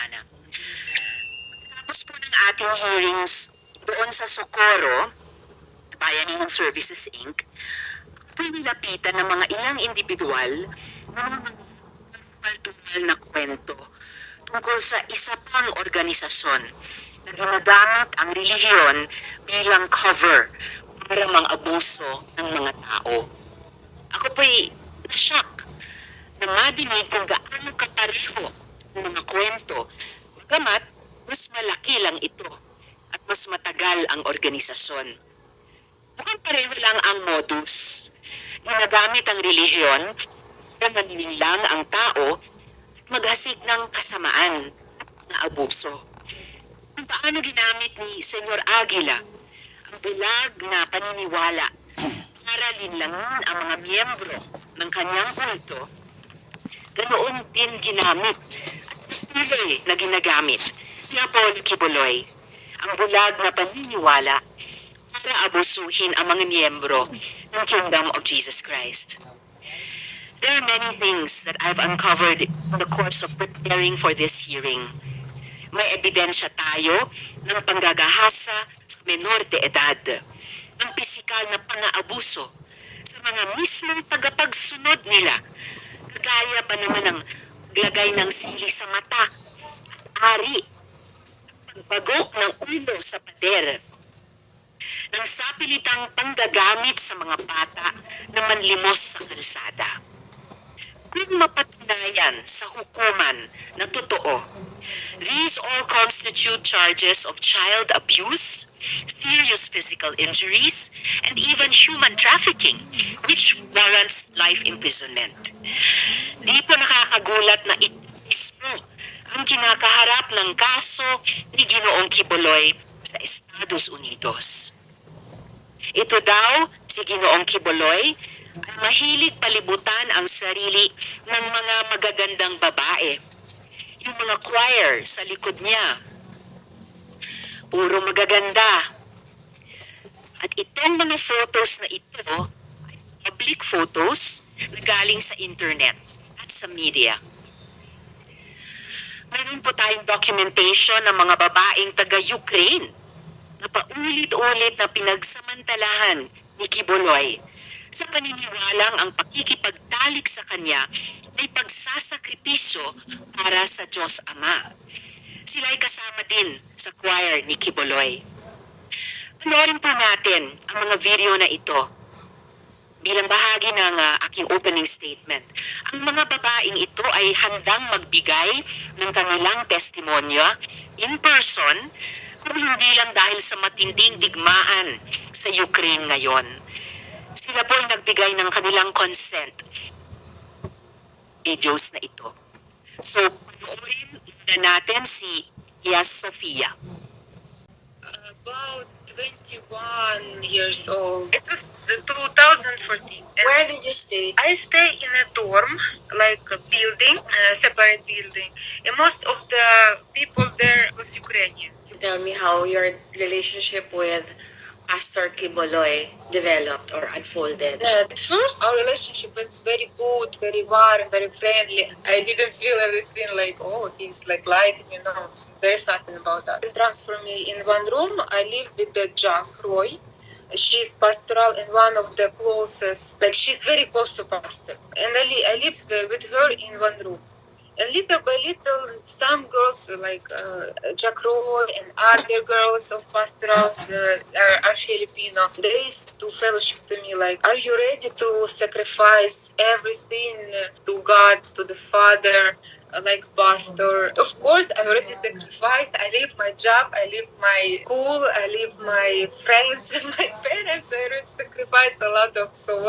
Mariana. Tapos po ng ating hearings doon sa Socorro, Bayanihan Services Inc., po nilapitan ng mga ilang individual na mga tumal na kwento tungkol sa isa pang organisasyon na ginagamit ang relihiyon bilang cover para mang-abuso ng mga tao. Ako po'y na-shock na madinig kung gaano kapareho ang mga kwento. Bagamat, mas malaki lang ito at mas matagal ang organisasyon. Mukhang pareho lang ang modus. Ginagamit ang relihiyon para manilang ang tao at maghasik ng kasamaan at abuso. Kung paano ginamit ni Senyor Aguila ang bulag na paniniwala para linlangan ang mga miyembro ng kanyang kulto, ganoon din ginamit at patuloy na ginagamit ni Apollo Quiboloy ang bulag na paniniwala sa abusuhin ang mga miyembro ng Kingdom of Jesus Christ. There are many things that I've uncovered in the course of preparing for this hearing. May ebidensya tayo ng panggagahasa sa menor de edad, ng pisikal na pang-aabuso sa mga mismong tagapagsunod nila, kagaya pa naman ng paglagay ng sili sa mata at ari, pagbagok ng ulo sa pader, ng sapilitang panggagamit sa mga bata na manlimos sa kalsada. Kung mapatunayan sa hukuman na totoo, these all constitute charges of child abuse, serious physical injuries, and even human trafficking, which warrants life imprisonment. Di po nakakagulat na ito mismo ang kinakaharap ng kaso ni Ginoong Quiboloy sa Estados Unidos. Ito daw, si Ginoong Quiboloy, ay mahilig palibutan ang sarili ng mga magagandang babae. Yung mga choir sa likod niya, puro magaganda. At itong mga photos na ito ay public photos na galing sa internet at sa media. Mayroon po tayong documentation ng mga babaeng taga-Ukraine na paulit-ulit na pinagsamantalahan ni Quiboloy sa paniniwalang ang pakikipagtalik sa kanya ay pagsasakripisyo para sa Diyos Ama. Sila ay kasama din sa choir ni Quiboloy. Panoorin po natin ang mga video na ito bilang bahagi ng aking opening statement. Ang mga babaeng ito ay handang magbigay ng kanilang testimonya in person kung hindi lang dahil sa matinding digmaan sa Ukraine ngayon. Sila po ay nagbigay ng kanilang consent videos na ito. So, panoorin na natin si Sophia. About 21 years old. It was 2014. Where did you stay? I stay in a dorm, like a building, a separate building. And most of the people there was Ukrainian. Tell me how your relationship with Pastor Quiboloy developed or unfolded. At first, our relationship was very good, very warm, very friendly. I didn't feel everything like, oh, he's like me, There's nothing about that. They transferred me in one room. I live with the Jack Roy. She's pastoral and one of the closest, like she's very close to pastor. And I live with her in one room. And little by little, some girls like Jack Roy and other girls of pastorals are Filipino. They used to fellowship to me like, are you ready to sacrifice everything to God, to the Father, like pastor? Of course, I already sacrificed. I leave my job, I leave my school, I leave my friends and my parents. I already sacrificed a lot of, so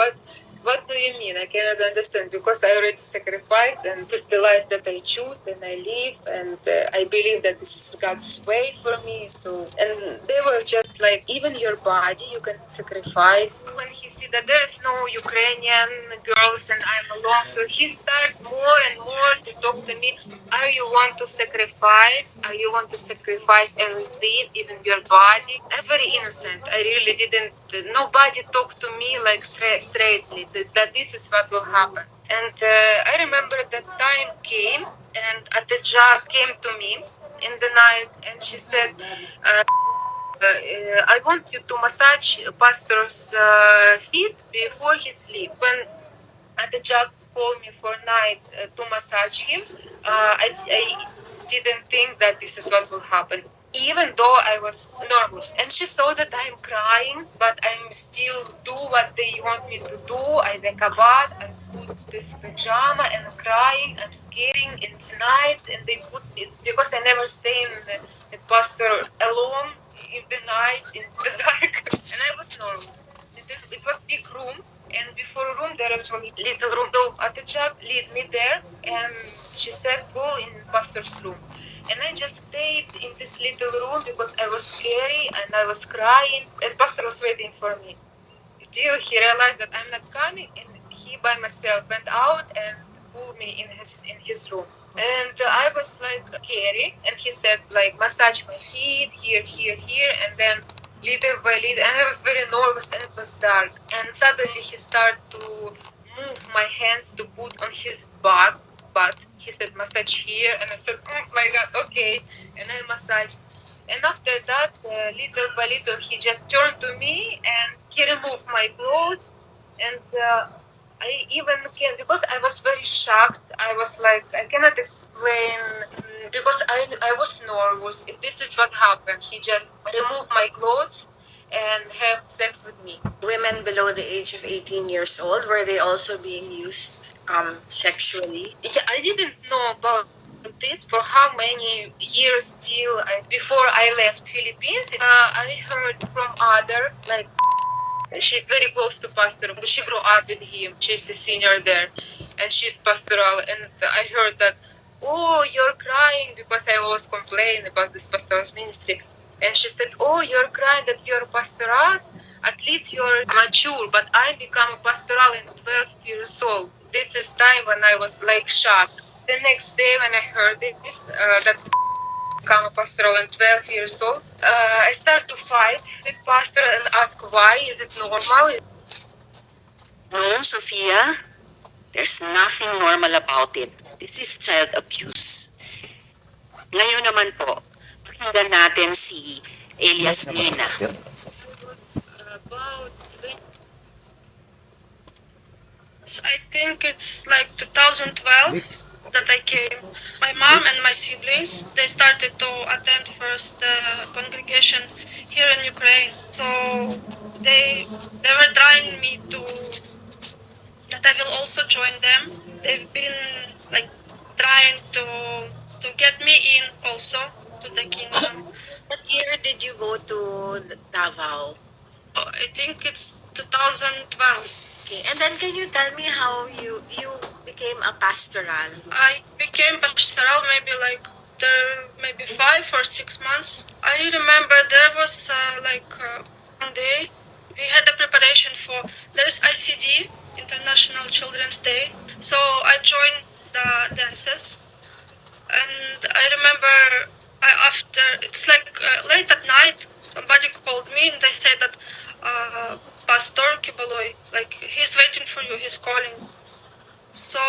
what do you mean? I cannot understand because I already sacrificed and it's the life that I choose and I live and I believe that this is God's way for me. So, and they were just like, even your body you can sacrifice. When he see that there is no Ukrainian girls and I'm alone, so he started more and more to talk to me. Are you want to sacrifice? Are you want to sacrifice everything, even your body? That's very innocent. I really didn't, nobody talked to me like straightly. That this is what will happen. And I remember that time came And Atejak came to me in the night, and she said, I want you to massage pastor's feet before he sleep. When Atejak called me for night to massage him, I didn't think that this is what will happen. Even though I was nervous, and she saw that I'm crying, but I'm still do what they want me to do. I take a bath and put this pajama and I'm crying. I'm scaring. It's night, and they put it because I never stay in the pastor alone in the night in the dark, and I was nervous. It was big room, and before room there is a little room. So Atejak lead me there, and she said go in pastor's room. And I just stayed in this little room because I was scary and I was crying. And pastor was waiting for me until he realized that I'm not coming, and he by myself went out and pulled me in his room. And I was like scary, and he said like massage my feet here, here, here, and then little by little, and I was very nervous, and it was dark. And suddenly he started to move my hands to put on his back, but he said massage here, and I said, oh my god, okay, and I massaged. And after that, little by little, he just turned to me and he removed my clothes. And I even can, because I was very shocked. I was like, I cannot explain because I was nervous. If this is what happened, he just removed my clothes and have sex with me. Women below the age of 18 years old, were they also being used sexually? Yeah, I didn't know about this for how many years till before I left Philippines. I heard from other like she's very close to pastor. She grew up with him. She's a senior there, and she's pastoral. And I heard that, oh, you're crying because I always complain about this pastor's ministry. And she said, oh, you're crying that you're pastoral. At least you're mature. But I become a pastoral in 12 years old. This is time when I was like shocked. The next day when I heard this, that become a pastoral and 12 years old, I start to fight with pastor and ask why, is it normal? No, Sophia, there's nothing normal about it. This is child abuse. Ngayon naman po, pakinggan natin si Alyas Nina. It was about I think it's like 2012 that I came. My mom and my siblings, they started to attend first the congregation here in Ukraine. So they were trying me to that I will also join them. They've been like trying to get me in also to the kingdom. What year did you go to Davao? I think it's 2012. Okay, and then can you tell me how you became a pastoral? I became pastoral maybe 5 or 6 months. I remember there was one day we had a preparation for there's ICD International Children's Day. So I joined the dances, and I remember after it's like late at night, somebody called me and they said that Pastor Quiboloy, like he's waiting for you, he's calling. So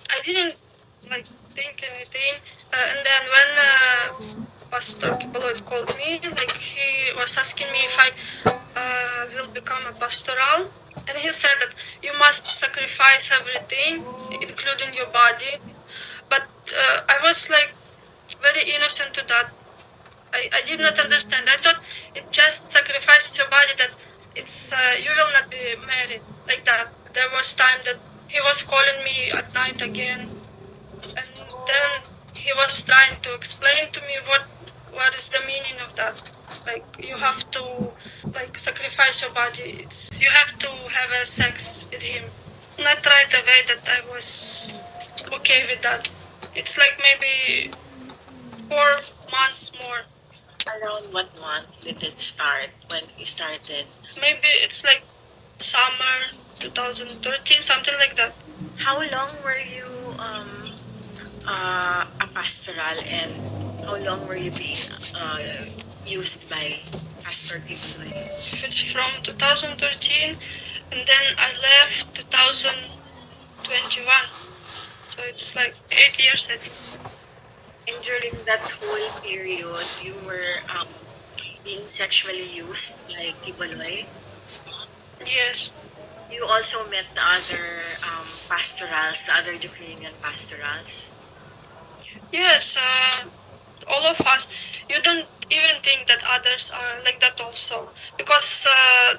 I didn't like think anything, and then when Pastor Quiboloy called me, like he was asking me if I will become a pastoral, and he said that you must sacrifice everything, including your body. But I was like very innocent to that. I did not understand. I thought it just sacrificed your body, that it's you will not be married like that. There was time that he was calling me at night again, and then he was trying to explain to me what is the meaning of that. Like you have to like sacrifice your body. You have to have a sex with him. Not right away that I was okay with that. It's like maybe 4 months more. Around what month did it start when he started? Maybe it's like summer 2013, something like that. How long were you a pastoral, and how long were you being used by Pastor Quiboloy? It's from 2013, and then I left 2021. So it's like 8 years, I think. And during that whole period, you were being sexually used by Quiboloy. Yes. You also met the other pastorals, the other Ukrainian pastorals. Yes, all of us. You don't even think that others are like that also, because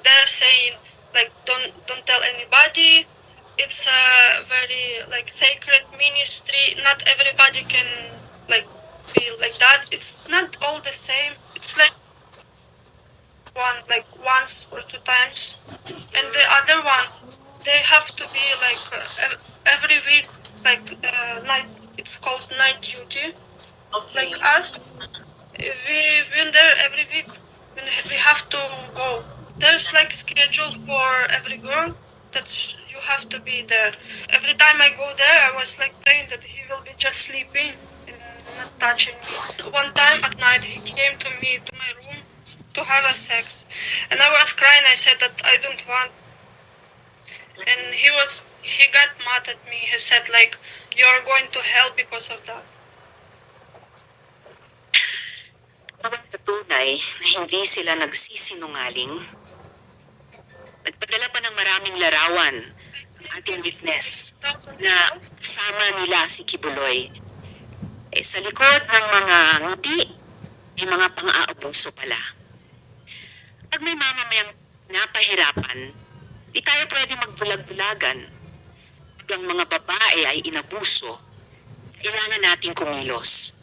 they're saying like don't tell anybody. It's a very like sacred ministry. Not everybody can like be like that. It's not all the same. It's like once or two times, and the other one they have to be like every week, like night. It's called night duty. Okay. Like us, we've been there every week. We have to go. There's like schedule for every girl that you have to be there. Every time I go there, I was like praying that he will be just sleeping and not touching me. One time at night, he came to me to my room to have a sex, and I was crying. I said that I don't want, and he got mad at me. He said like, "You're going to hell because of that." Patunay na hindi sila nagsisinungaling, nagpadala pa ng maraming larawan ang ating witness na kasama nila si Quiboloy. Sa likod ng mga ngiti, may mga pang-aabuso pala. Pag may mamamayang napahirapan, di tayo pwede magbulag-bulagan. Pag ang mga babae ay inabuso, kailangan nating kumilos.